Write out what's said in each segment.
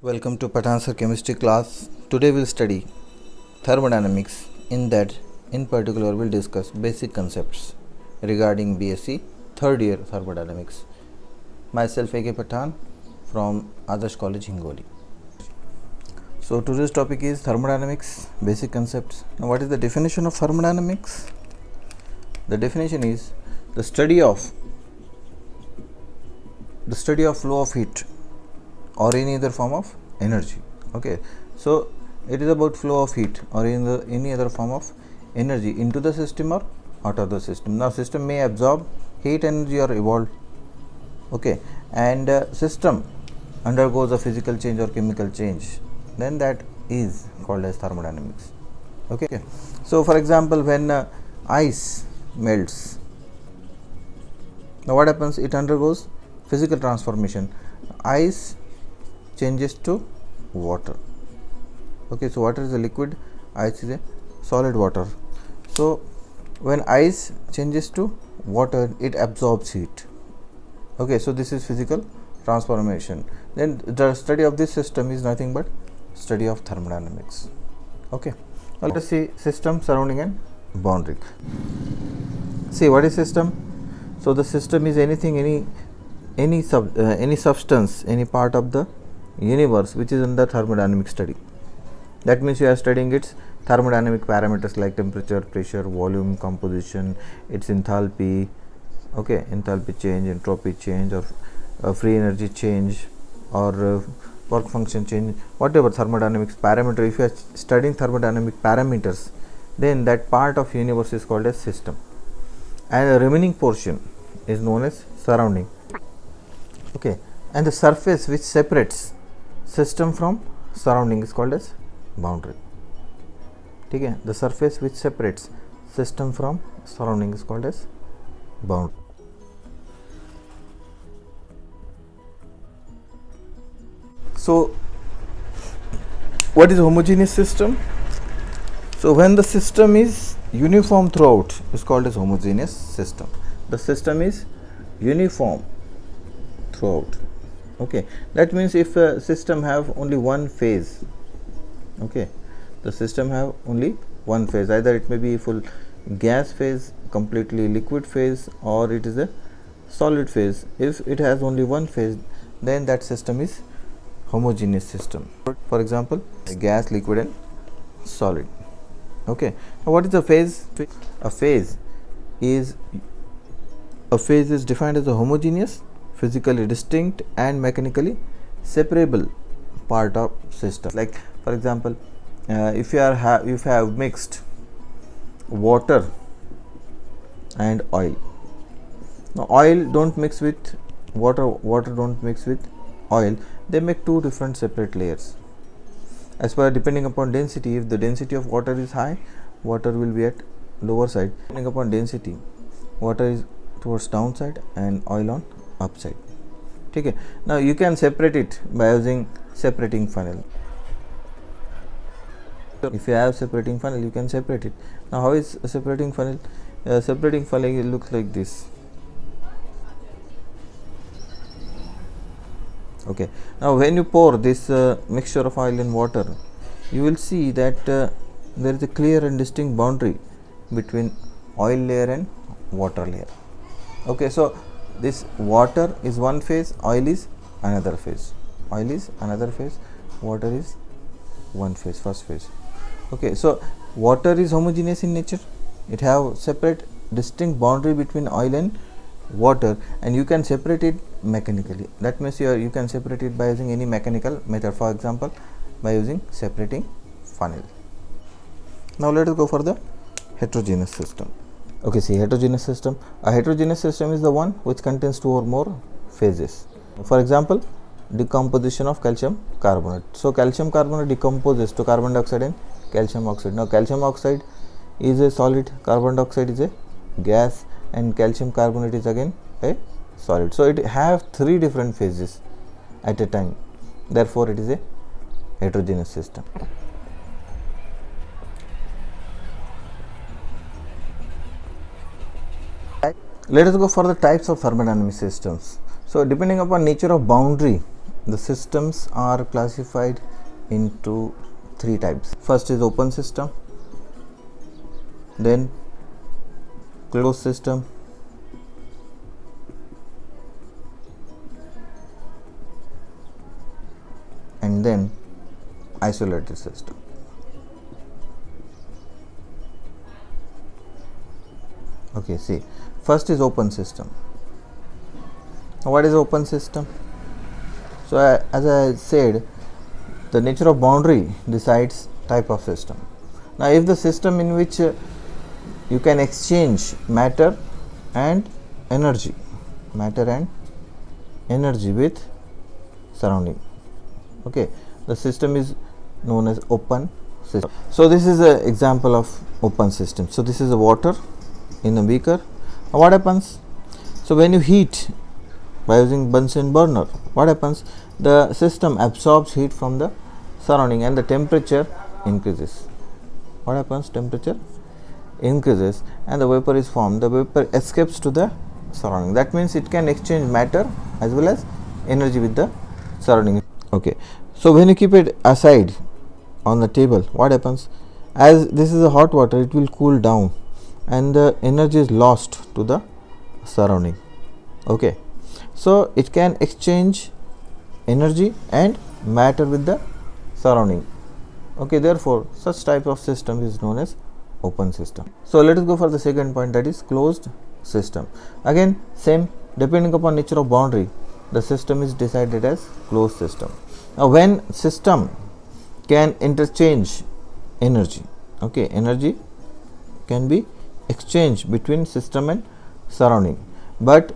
Welcome to Pathansar chemistry class. Today we'll study thermodynamics. In particular we'll discuss basic concepts regarding BSc third year thermodynamics. Myself A.K. Pathan from Adarsh College Hingoli. So today's topic is thermodynamics, basic concepts. Now what is the definition of thermodynamics? The definition is the study of flow of heat or any other form of energy. Okay, so it is about flow of heat or any other form of energy into the system or out of the system. Now system may absorb heat energy or evolve, okay, and system undergoes a physical change or chemical change, then that is called as thermodynamics. Okay, so for example, when ice melts, now what happens? It undergoes physical transformation. Ice changes to water. Okay, so water is a liquid, ice is a solid water. So when ice changes to water, it absorbs heat. Okay, so this is physical transformation. Then the study of this system is nothing but study of thermodynamics. Okay, now let us see system, surrounding and boundary. See, what is system? So the system is anything, any substance, any part of the universe which is under thermodynamic study. That means you are studying its thermodynamic parameters like temperature, pressure, volume, composition, its enthalpy, okay, enthalpy change, entropy change, or free energy change, or work function change, whatever thermodynamics parameter. If you are studying thermodynamic parameters, then that part of universe is called as system, and the remaining portion is known as surrounding. Okay, and the surface which separates system from surrounding is called as boundary. Okay, the surface which separates system from surrounding is called as boundary. So what is homogeneous system? So when the system is uniform throughout, is called as homogeneous system. The system is uniform throughout. Okay, that means if a system have only one phase, okay, the system have only one phase, either it may be full gas phase, completely liquid phase, or it is a solid phase. If it has only one phase, then that system is homogeneous system. For example, gas, liquid and solid. Okay, now what is the phase? A phase is defined as a homogeneous, physically distinct and mechanically separable part of system. Like for example, if you have mixed water and oil. Now oil don't mix with water, water don't mix with oil. They make two different separate layers. As per depending upon density, if the density of water is high, water will be at lower side. Depending upon density, water is towards downside and oil on upside. Okay, now you can separate it by using separating funnel. If you have separating funnel, you can separate it. Now how is a separating funnel? Separating funnel looks like this. Okay, now when you pour this mixture of oil and water, you will see that there is a clear and distinct boundary between oil layer and water layer. Okay, so this water is one phase, oil is another phase. Oil is another phase, water is one phase, first phase. Okay, so water is homogeneous in nature. It have separate distinct boundary between oil and water, and you can separate it mechanically. That means you can separate it by using any mechanical method, for example by using separating funnel. Now let us go for the heterogeneous system. Okay, see, heterogeneous system. A heterogeneous system is the one which contains two or more phases. For example, decomposition of calcium carbonate. So calcium carbonate decomposes to carbon dioxide and calcium oxide. Now calcium oxide is a solid, carbon dioxide is a gas, and calcium carbonate is again a solid. So it have three different phases at a time. Therefore it is a heterogeneous system. Let us go for the types of thermodynamic systems. So depending upon nature of boundary the systems are classified into three types. First is open system, then closed system, and then isolated system. Okay, see, first is open system. What is open system? So as I said, the nature of boundary decides type of system. Now if the system in which you can exchange matter and energy with surrounding, okay, the system is known as open system. So this is an example of open system. So this is the water in a beaker. Now what happens? So when you heat by using Bunsen burner, what happens? The system absorbs heat from the surrounding and the temperature increases. What happens? Temperature increases and the vapor is formed. The vapor escapes to the surrounding. That means it can exchange matter as well as energy with the surrounding. Okay, so when you keep it aside on the table, what happens? As this is a hot water, it will cool down and the energy is lost to the surrounding. Okay, so it can exchange energy and matter with the surrounding. Okay, therefore such type of system is known as open system. So let us go for the second point, that is closed system. Again same, depending upon nature of boundary, the system is decided as closed system. Now when system can interchange energy, okay, energy can be exchanged between system and surrounding, but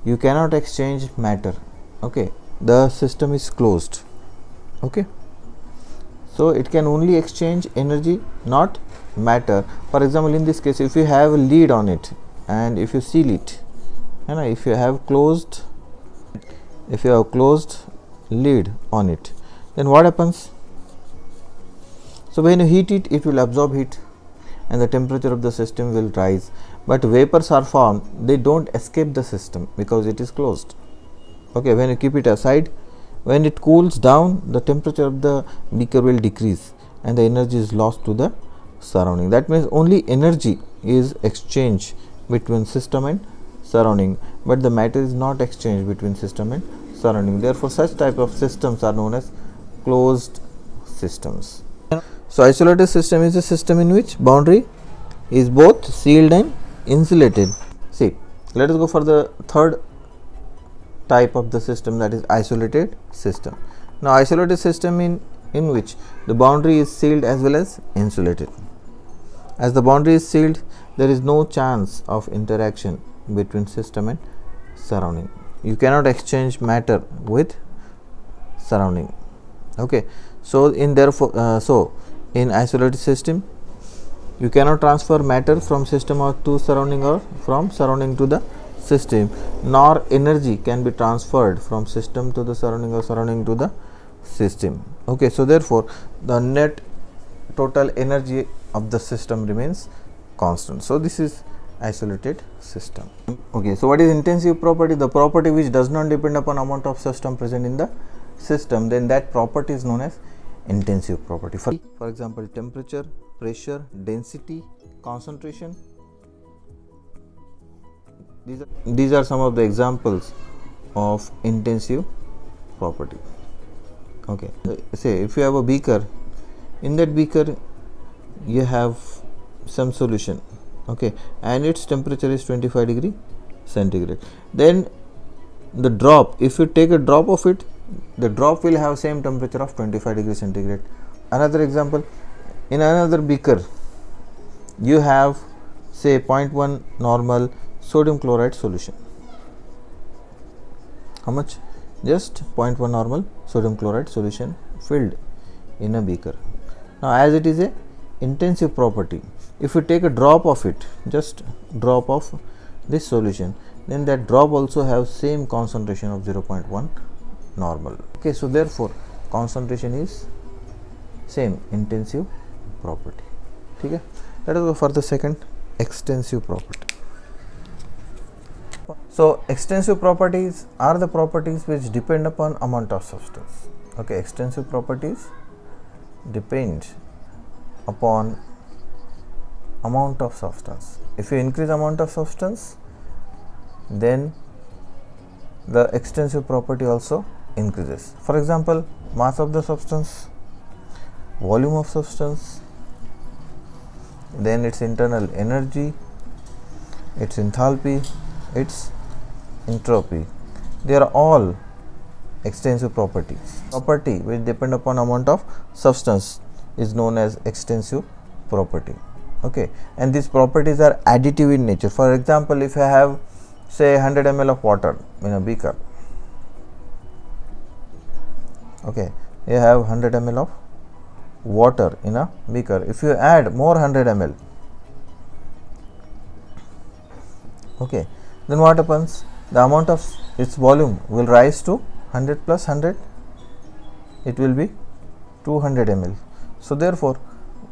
you cannot exchange matter, okay, the system is closed. Okay, so it can only exchange energy, not matter. For example, in this case, if you have a lid on it and if you seal it, and if you have closed lid on it, then what happens? So when you heat it, it will absorb heat and the temperature of the system will rise, but vapors are formed, they don't escape the system because it is closed. Okay, when you keep it aside, when it cools down, the temperature of the beaker will decrease and the energy is lost to the surrounding. That means only energy is exchanged between system and surrounding, but the matter is not exchanged between system and surrounding. Therefore such type of systems are known as closed systems. So isolated system is a system in which boundary is both sealed and insulated. See, let us go for the third type of the system, that is isolated system. Now isolated system in which the boundary is sealed as well as insulated. As the boundary is sealed, there is no chance of interaction between system and surrounding. You cannot exchange matter with surrounding. Okay, so in isolated system, you cannot transfer matter from system or to surrounding or from surrounding to the system, nor energy can be transferred from system to the surrounding or surrounding to the system. Okay, so therefore the net total energy of the system remains constant. So this is isolated system. Okay, so what is intensive property? The property which does not depend upon amount of system present in the system, then that property is known as intensive property. For example, temperature, pressure, density, concentration. These are some of the examples of intensive property. Okay, say if you have a beaker, in that beaker you have some solution, okay, and its temperature is 25 degree centigrade. Then the drop, if you take a drop of it, the drop will have same temperature of 25 degree centigrade. Another example, in another beaker you have say 0.1 normal sodium chloride solution. How much? Just 0.1 normal sodium chloride solution filled in a beaker. Now as it is a intensive property, if you take a drop of it, just drop of this solution, then that drop also have same concentration of 0.1 normal. Okay, so therefore concentration is same, intensive property. Okay, let us go for the second, extensive property. So extensive properties are the properties which depend upon amount of substance. Okay, extensive properties depend upon amount of substance. If you increase amount of substance, then the extensive property also increases. For example, mass of the substance, volume of substance, then its internal energy, its enthalpy, its entropy. They are all extensive properties. Property which depend upon amount of substance is known as extensive property. Okay, and these properties are additive in nature. For example, if I have say 100 ml of water in a beaker, okay, you have 100 ml of water in a beaker. If you add more 100 ml, okay, then what happens? The amount of its volume will rise to 100 plus 100, it will be 200 ml. So therefore,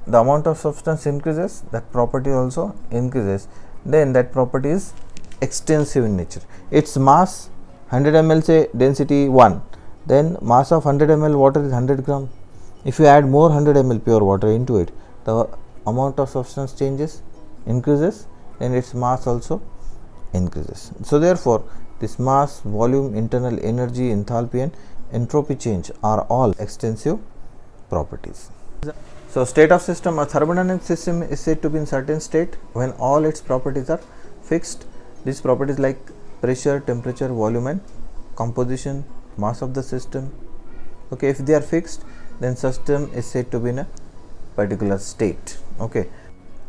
the amount of substance increases, that property also increases, then that property is extensive in nature. Its mass 100 ml, say density 1, then mass of 100 ml water is 100 gram. If you add more 100 ml pure water into it, the amount of substance changes, increases, and its mass also increases. So therefore, this mass, volume, internal energy, enthalpy and entropy change are all extensive properties. So state of system, a thermodynamic system is said to be in certain state when all its properties are fixed. These properties like pressure, temperature, volume and composition, mass of the system. Okay, if they are fixed, then system is said to be in a particular state. Okay,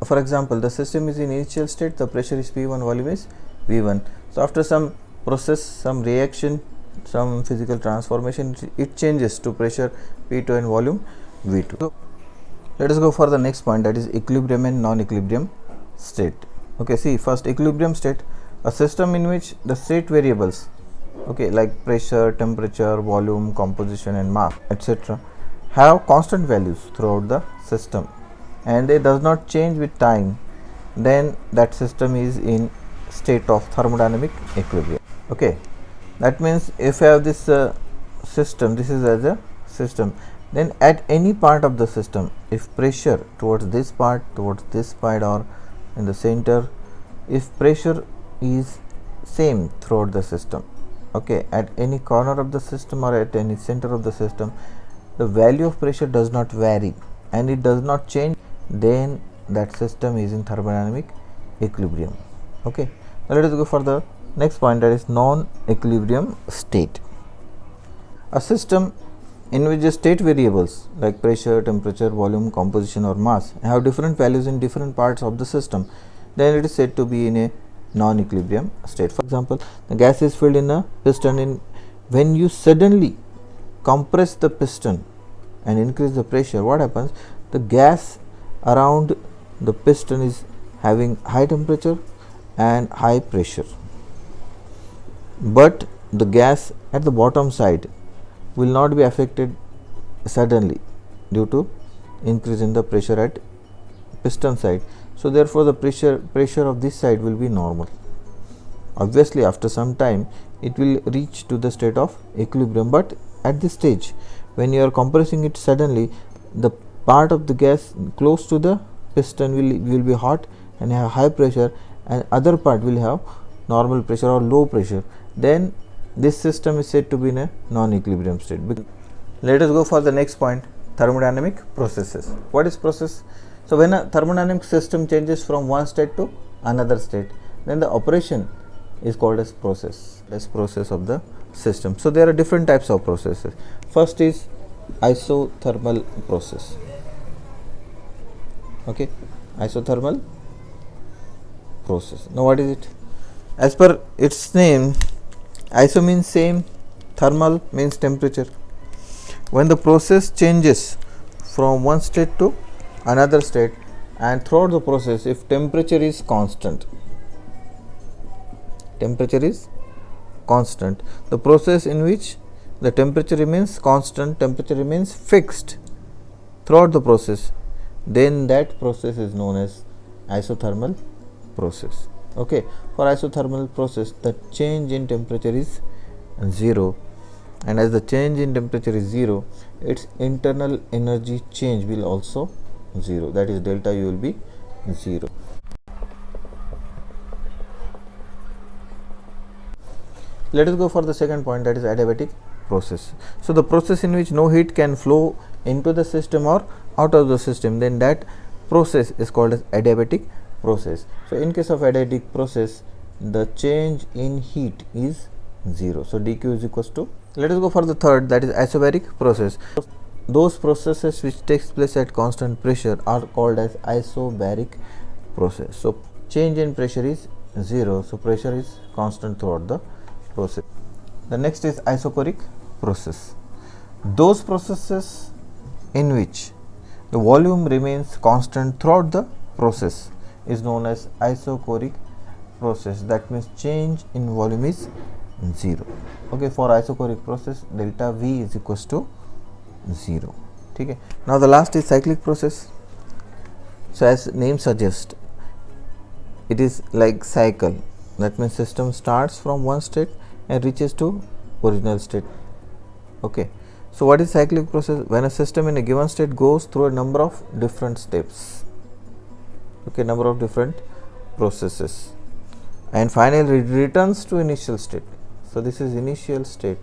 for example, the system is in initial state, the pressure is P1, volume is V1. So after some process, some reaction, some physical transformation, it changes to pressure P2 and volume V2. So let us go for the next point, that is equilibrium and non-equilibrium state. Okay, see, first equilibrium state, a system in which the state variables, okay, like pressure, temperature, volume, composition and mass, etc., have constant values throughout the system and they does not change with time, then that system is in state of thermodynamic equilibrium. Okay, that means if I have this system, this is as a system, then at any part of the system, if pressure towards this part, or in the center, if pressure is same throughout the system, okay, at any corner of the system or at any center of the system, the value of pressure does not vary and it does not change, then that system is in thermodynamic equilibrium. Okay, now let us go for the next point, that is non-equilibrium state. A system in which the state variables like pressure, temperature, volume, composition or mass have different values in different parts of the system, then it is said to be in a non-equilibrium state. For example, the gas is filled in a piston, and when you suddenly compress the piston and increase the pressure, what happens? The gas around the piston is having high temperature and high pressure, but the gas at the bottom side will not be affected suddenly due to increase in the pressure at piston side. So therefore, the pressure of this side will be normal. Obviously, after some time it will reach to the state of equilibrium, but at this stage when you are compressing it suddenly, the part of the gas close to the piston will be hot and have high pressure, and other part will have normal pressure or low pressure, then this system is said to be in a non-equilibrium state. Let us go for the next point, thermodynamic processes. What is process? So when a thermodynamic system changes from one state to another state, then the operation is called as process of the system. So there are different types of processes. First is isothermal process. Okay, isothermal process. Now what is it? As per its name, iso means same, thermal means temperature. When the process changes from one state to another state, and throughout the process, if temperature is constant, the process in which the temperature remains constant, temperature remains fixed throughout the process, then that process is known as isothermal process. Okay, for isothermal process the change in temperature is 0, and as the change in temperature is 0, its internal energy change will also 0, that is delta U will be 0. Let us go for the second point, that is adiabatic process. So the process in which no heat can flow into the system or out of the system, then that process is called as adiabatic process. So in case of adiabatic process, the change in heat is 0. So dq is equals to, let us go for the third, that is isobaric process. Those processes which takes place at constant pressure are called as isobaric process. So change in pressure is 0, so pressure is constant throughout the process. The next is isochoric process. Those processes in which the volume remains constant throughout the process is known as isochoric process. That means change in volume is 0. Okay, for isochoric process delta V is equals to 0. Okay. Now the last is cyclic process. So as name suggests, it is like cycle. That means system starts from one state and reaches to original state. Okay. So what is cyclic process? When a system in a given state goes through a number of different steps. Okay, number of different processes, and finally it returns to initial state. So this is initial state,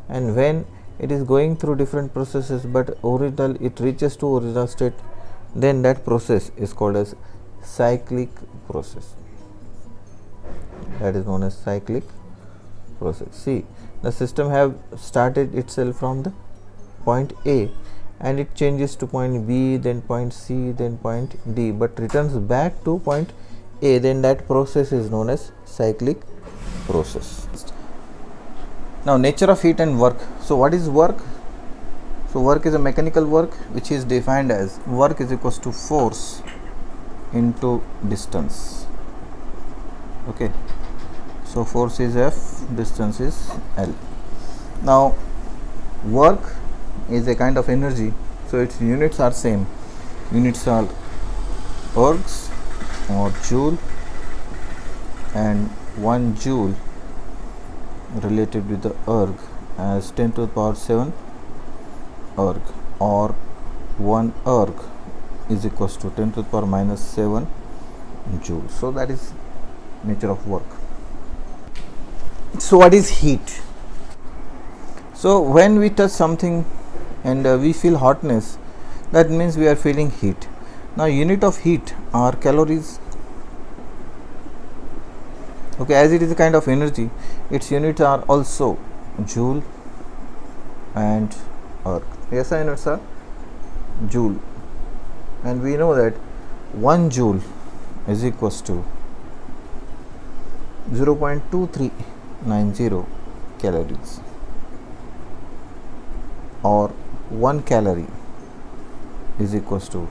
and when it is going through different processes but it reaches to original state, then that process is called as cyclic process. That is known as cyclic process. See, the system have started itself from the point A and it changes to point B, then point C, then point D, but returns back to point A, then that process is known as cyclic process. Now nature of heat and work. So what is work? So work is a mechanical work which is defined as work is equals to force into distance. Okay, so force is F, distance is L. Now work is a kind of energy, so its units are same. Units are ergs or joule, and 1 joule related with the erg as 10 to the power 7 erg, or 1 erg is equals to 10 to the power minus 7 joule. So that is nature of work. So what is heat? So when we touch something and we feel hotness, that means we are feeling heat. Now unit of heat are calories. Okay, as it is a kind of energy, its units are also joule and erg. SI units are joule, and we know that 1 joule is equals to 0.2390 calories, or 1 calorie is equals to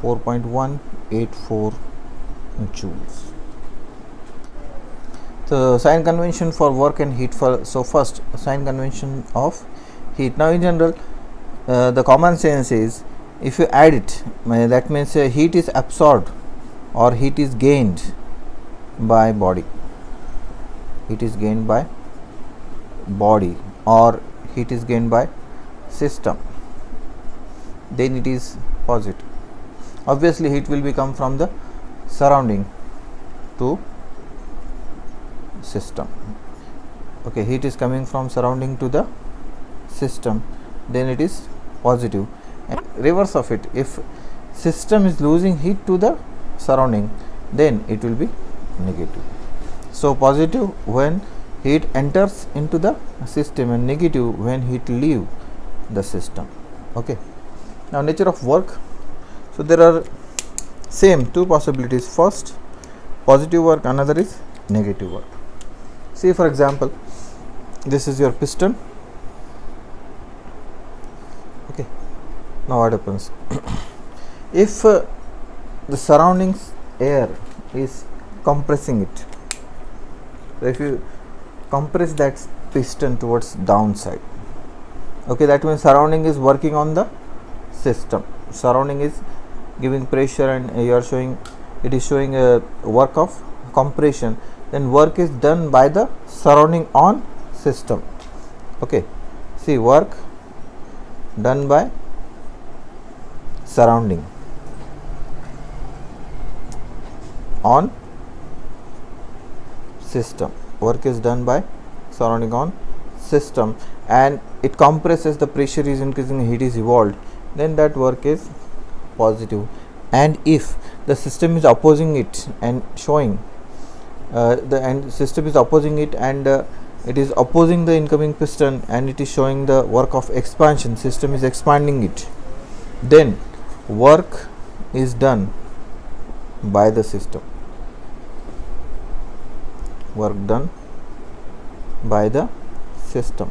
4.184 joules. So sign convention for work and heat. So first, sign convention of heat. Now in general, the common sense is if you add it, that means heat is absorbed or heat is gained by body. Heat is gained by body or heat is gained by system, then it is positive. Obviously heat will be come from the surrounding to system. Okay, heat is coming from surrounding to the system, then it is positive. And reverse of it, if system is losing heat to the surrounding, then it will be negative. So positive when heat enters into the system and negative when heat leave the system. Okay. Now nature of work. So there are same two possibilities. First, positive work, another is negative work. See, for example, this is your piston. Okay. Now what happens? If the surroundings air is compressing it, so if you compress that piston towards downside, okay, that means surrounding is working on the system. Surrounding is giving pressure and you are showing it is showing a work of compression, then work is done by the surrounding on system. Okay, see, work done by surrounding on system, work is done by surrounding on system, and it compresses, the pressure is increasing, heat is evolved, then that work is positive. And if the system is opposing it and showing system is opposing it, and it is opposing the incoming piston, and it is showing the work of expansion, system is expanding it, then work is done by the system, work done by the system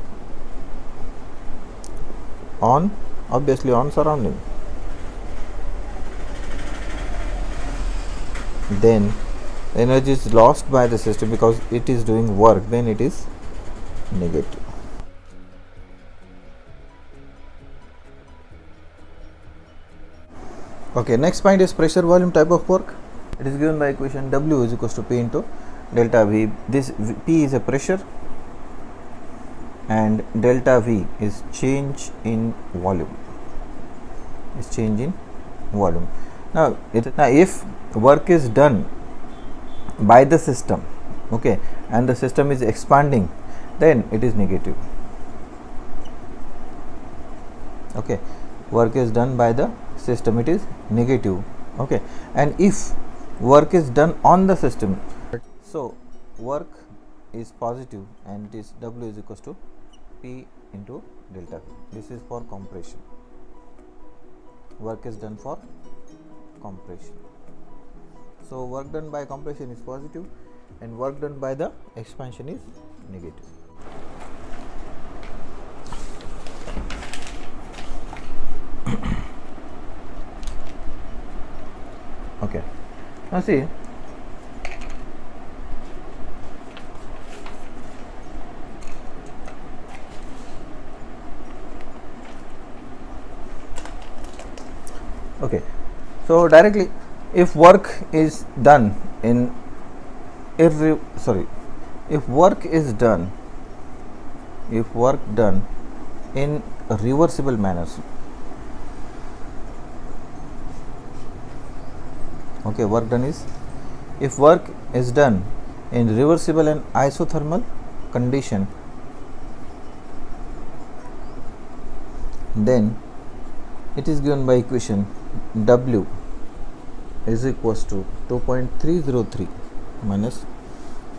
on, obviously on surrounding. Then energy is lost by the system because it is doing work, then it is negative. Okay, next point is pressure volume type of work. It is given by equation W is equals to P into delta V. This P is a pressure and delta V is change in volume, is change in volume. Now if work is done by the system, okay, and the system is expanding, then it is negative. Okay, work is done by the system, it is negative. Okay, and if work is done on the system, so work is positive, and it is W is equals to P into delta V. This is for compression. Work is done for compression. So work done by compression is positive, and work done by the expansion is negative. Okay, now see, okay, so directly, if work is done in if work is done in reversible manners, okay, work done is, if work is done in reversible and isothermal condition, then it is given by equation W is equals to 2.303 minus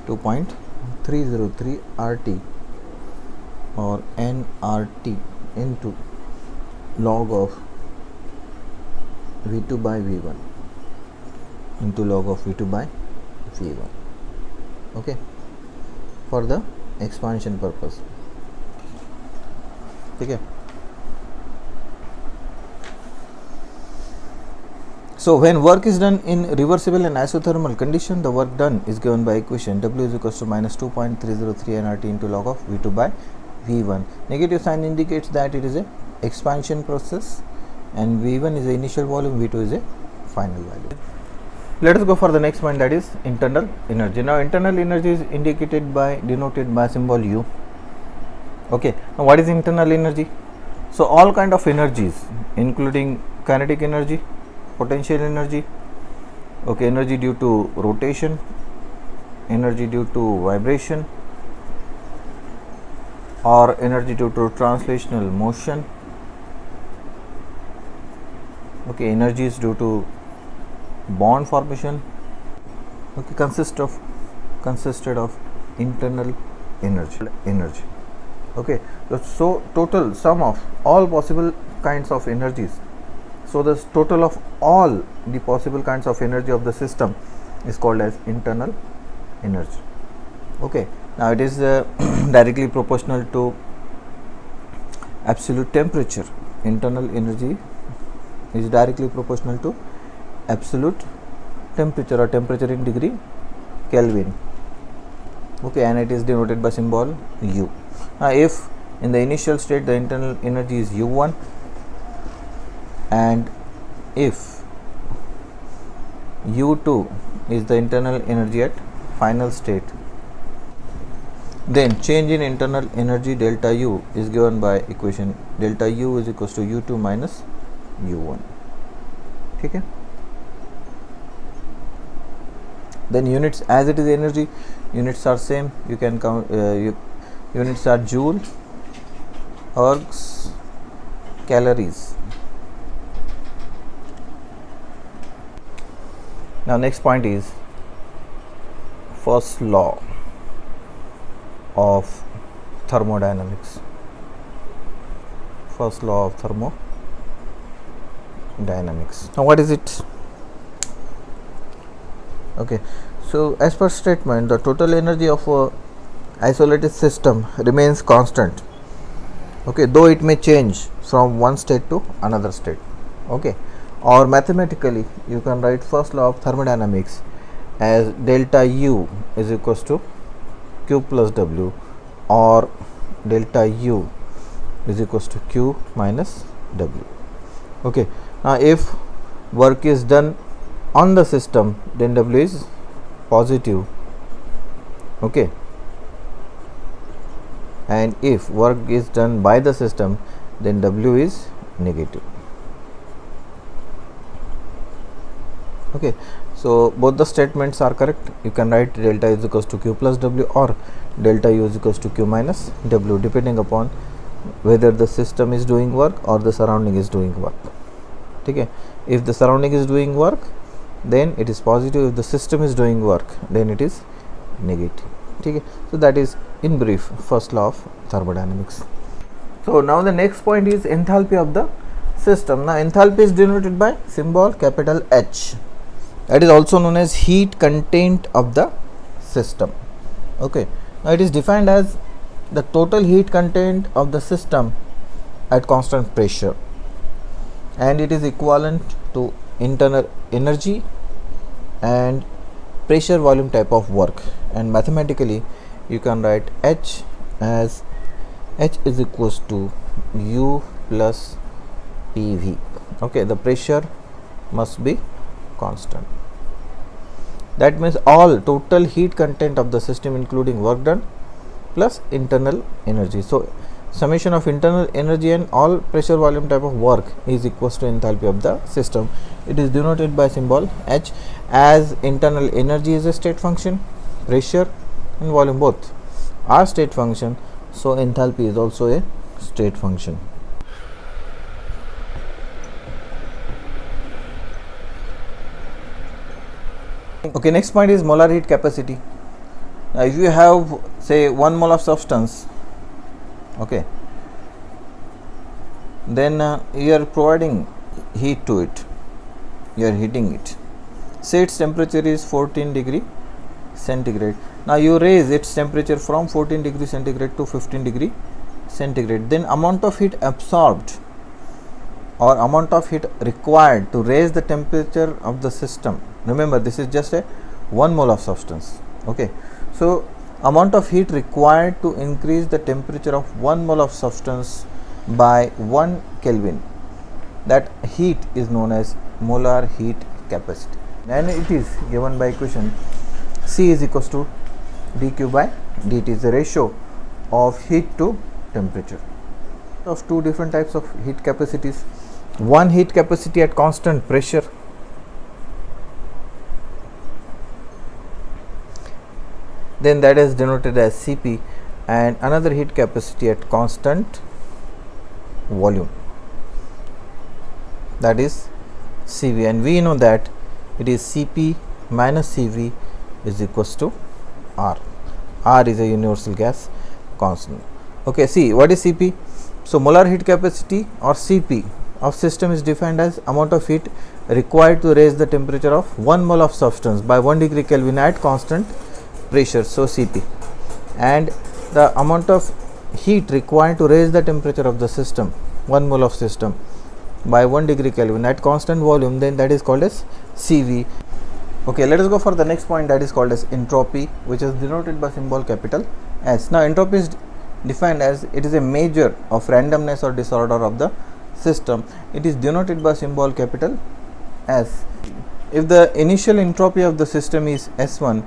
2.303 RT or nRT into log of V2 by V1 into log of V2 by V1, okay, for the expansion purpose. Okay, so when work is done in reversible and isothermal condition, the work done is given by equation W is equals to minus 2.303 nRT into log of V2 by V1. Negative sign indicates that it is a expansion process, and V1 is the initial volume, V2 is a final value. Let us go for the next point, that is internal energy. Now internal energy is denoted by symbol U. Okay, now what is internal energy? So all kind of energies, including kinetic energy, potential energy, okay, energy due to rotation, energy due to vibration, or energy due to translational motion, okay, energies due to bond formation, okay, consisted of internal energy. Okay, so total sum of all possible kinds of energies, so the total of all the possible kinds of energy of the system is called as internal energy. Okay, now it is directly proportional to absolute temperature. Internal energy is directly proportional to absolute temperature or temperature in degree Kelvin. Okay, and it is denoted by symbol U. Now if in the initial state the internal energy is U1, and if U2 is the internal energy at final state. Then change in internal energy delta U is given by equation delta U is equals to U2 minus U1. ठीक है. Then units, as it is energy, units are same. You can count. Units are joule, ergs, calories. Now next point is first law of thermodynamics. First law of thermodynamics. Now what is it? Okay, so as per statement, the total energy of a isolated system remains constant. Okay, though it may change from one state to another state. Okay, or mathematically you can write first law of thermodynamics as delta U is equals to Q plus W, or delta U is equals to Q minus W. Okay, now if work is done on the system, then W is positive. Okay, and if work is done by the system, then W is negative. Okay, so both the statements are correct. You can write delta is equals to Q plus W or delta U is equals to Q minus W, depending upon whether the system is doing work or the surrounding is doing work. Okay, if the surrounding is doing work, then it is positive. If the system is doing work, then it is negative. Okay, so that is in brief first law of thermodynamics. So now the next point is enthalpy of the system. Now enthalpy is denoted by symbol capital H. That is also known as heat content of the system. Okay, now it is defined as the total heat content of the system at constant pressure, and it is equivalent to internal energy and pressure volume type of work. And mathematically you can write H as H is equals to U plus PV. Okay, the pressure must be constant. That means all total heat content of the system including work done plus internal energy. So summation of internal energy and all pressure volume type of work is equals to enthalpy of the system. It is denoted by symbol H, as internal energy is a state function, pressure and volume both are state function, so enthalpy is also a state function. Okay, next point is molar heat capacity. Now if you have say 1 mole of substance, okay, then you are providing heat to it, you are heating it. Say its temperature is 14 degree centigrade. Now you raise its temperature from 14 degree centigrade to 15 degree centigrade, then amount of heat absorbed or amount of heat required to raise the temperature of the system. Remember, this is just a 1 mole of substance. Okay, so amount of heat required to increase the temperature of 1 mole of substance by 1 Kelvin, that heat is known as molar heat capacity, and it is given by equation C is equals to dQ by dt, is the ratio of heat to temperature. Of two different types of heat capacities, one heat capacity at constant pressure, then that is denoted as Cp, and another heat capacity at constant volume, that is Cv, and we know that it is Cp minus Cv is equals to R. R is a universal gas constant. Okay, see what is Cp? So molar heat capacity or Cp of system is defined as amount of heat required to raise the temperature of 1 mole of substance by 1 degree Kelvin at constant pressure, so Cp, and the amount of heat required to raise the temperature of the system, 1 mole of system, by 1 degree Kelvin at constant volume, then that is called as Cv. Okay, let us go for the next point, that is called as entropy, which is denoted by symbol capital S. Now entropy is defined as it is a measure of randomness or disorder of the system. It is denoted by symbol capital S. if the initial entropy of the system is S1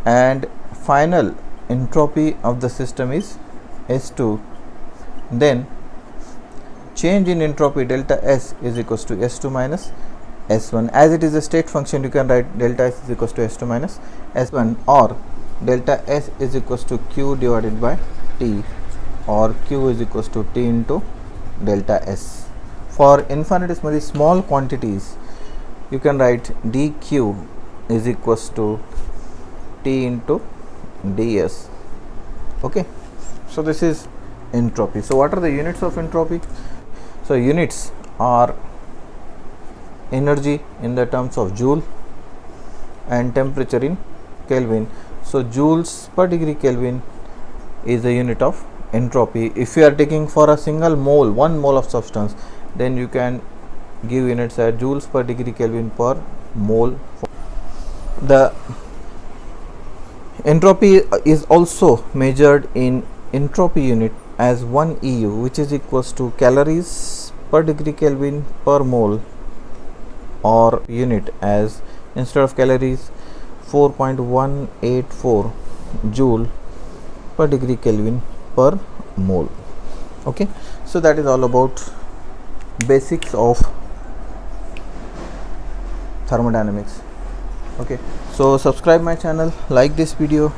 and final entropy of the system is S2, then change in entropy delta S is equals to S2 minus S1. As it is a state function, you can write delta S is equals to S2 minus S1, or delta S is equals to Q divided by T, or Q is equals to T into delta S. For infinitesimally small quantities, you can write dq is equals to T into ds. Okay, so this is entropy. So what are the units of entropy? So units are energy in the terms of joule and temperature in Kelvin. So joules per degree Kelvin is a unit of entropy. If you are taking for a single mole, 1 mole of substance, then you can give units as joules per degree Kelvin per mole. The entropy is also measured in entropy unit as 1 EU, which is equals to calories per degree Kelvin per mole, or unit as, instead of calories, 4.184 joule per degree Kelvin per mole. Okay, so that is all about basics of thermodynamics. Okay, so subscribe my channel, like this video,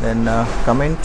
then comment